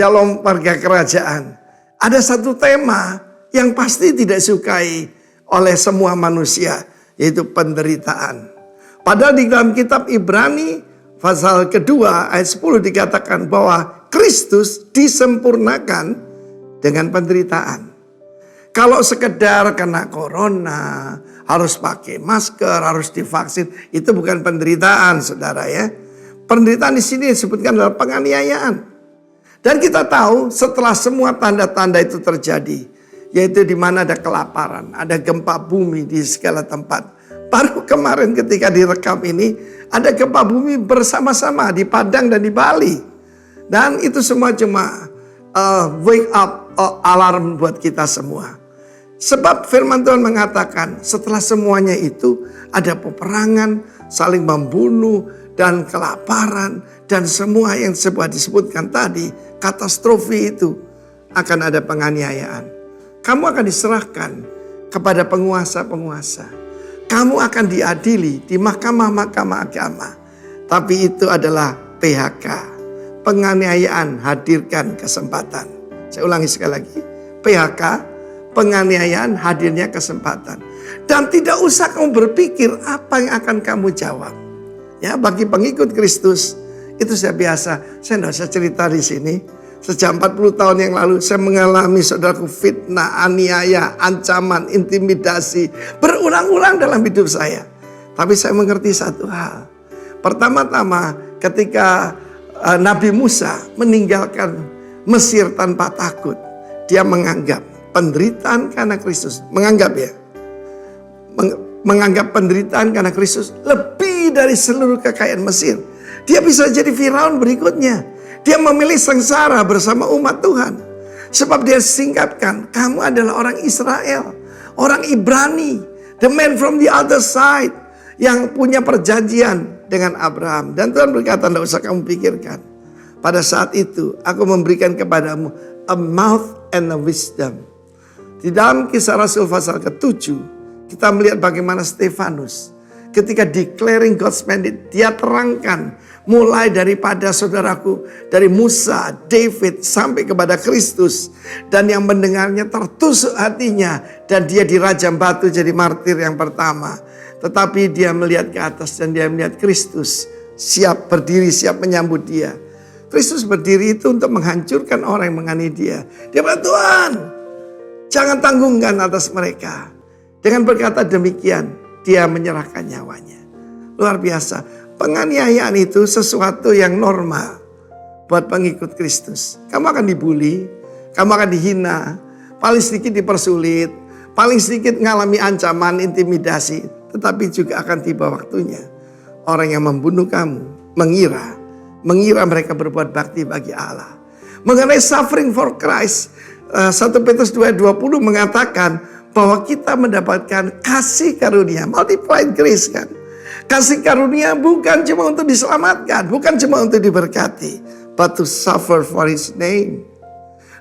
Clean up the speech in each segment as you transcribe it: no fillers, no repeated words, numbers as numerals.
Shalom warga kerajaan. Ada satu tema yang pasti tidak disukai oleh semua manusia, yaitu penderitaan. Padahal di dalam kitab Ibrani pasal kedua ayat 10 dikatakan bahwa Kristus disempurnakan dengan penderitaan. Kalau sekedar kena corona, harus pakai masker, harus divaksin, itu bukan penderitaan, saudara ya. Penderitaan di sini disebutkan adalah penganiayaan. Dan kita tahu setelah semua tanda-tanda itu terjadi, yaitu di mana ada kelaparan, ada gempa bumi di segala tempat. Baru kemarin ketika direkam ini, ada gempa bumi bersama-sama di Padang dan di Bali. Dan itu semua cuma wake up alarm buat kita semua. Sebab firman Tuhan mengatakan setelah semuanya itu ada peperangan, saling membunuh, dan kelaparan, dan semua yang disebutkan tadi, katastrofi itu akan ada penganiayaan. Kamu akan diserahkan kepada penguasa-penguasa. Kamu akan diadili di mahkamah-mahkamah agama. Tapi itu adalah PHK. Penganiayaan hadirkan kesempatan. Saya ulangi sekali lagi. PHK, penganiayaan hadirnya kesempatan. Dan tidak usah kamu berpikir apa yang akan kamu jawab. Ya, bagi pengikut Kristus itu saya biasa. Saya tidak usah cerita di sini. Sejak 40 tahun yang lalu saya mengalami saudaraku fitnah, aniaya, ancaman, intimidasi berulang-ulang dalam hidup saya. Tapi saya mengerti satu hal. Pertama-tama ketika Nabi Musa meninggalkan Mesir tanpa takut, dia menganggap penderitaan karena Kristus, menganggap penderitaan karena Kristus lebih dari seluruh kekayaan Mesir. Dia bisa jadi Firaun berikutnya. Dia memilih sengsara bersama umat Tuhan. Sebab dia singkatkan, kamu adalah orang Israel, orang Ibrani, the man from the other side, yang punya perjanjian dengan Abraham. Dan Tuhan berkata, tidak usah kamu pikirkan. Pada saat itu, aku memberikan kepadamu a mouth and a wisdom. Di dalam Kisah Rasul pasal ke-7, kita melihat bagaimana Stefanus ketika declaring God's mandate, dia terangkan mulai daripada saudaraku, dari Musa, David sampai kepada Kristus, dan yang mendengarnya tertusuk hatinya, dan dia dirajam batu jadi martir yang pertama. Tetapi dia melihat ke atas dan dia melihat Kristus siap berdiri, siap menyambut dia. Kristus berdiri itu untuk menghancurkan orang yang menganiaya dia. Dia bilang, Tuhan, jangan tanggungkan atas mereka. Dengan berkata demikian, dia menyerahkan nyawanya. Luar biasa. Penganiayaan itu sesuatu yang normal buat pengikut Kristus. Kamu akan dibully, kamu akan dihina, paling sedikit dipersulit, paling sedikit mengalami ancaman, intimidasi. Tetapi juga akan tiba waktunya orang yang membunuh kamu mengira mereka berbuat bakti bagi Allah. Mengenai suffering for Christ, 1 Petrus 2:20 mengatakan bahwa kita mendapatkan kasih karunia, multiplied grace kan. Kasih karunia bukan cuma untuk diselamatkan, bukan cuma untuk diberkati, but to suffer for His name.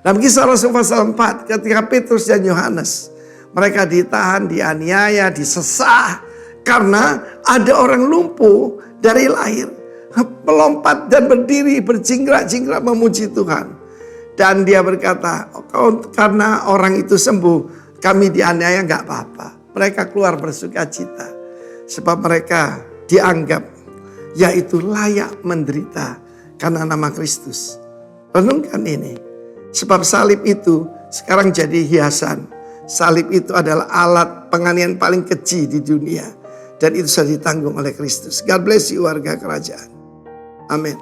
Dalam Kisah Rasul pasal 4, ketika Petrus dan Yohanes, mereka ditahan, dianiaya, disesah, karena ada orang lumpuh dari lahir, melompat dan berdiri, berjingkrak-jingkrak memuji Tuhan. Dan dia berkata, karena orang itu sembuh, kami dianiaya gak apa-apa. Mereka keluar bersuka cita. Sebab mereka dianggap yaitu layak menderita karena nama Kristus. Renungkan ini. Sebab salib itu sekarang jadi hiasan. Salib itu adalah alat penganiayaan paling keji di dunia. Dan itu sudah ditanggung oleh Kristus. God bless you warga kerajaan. Amin.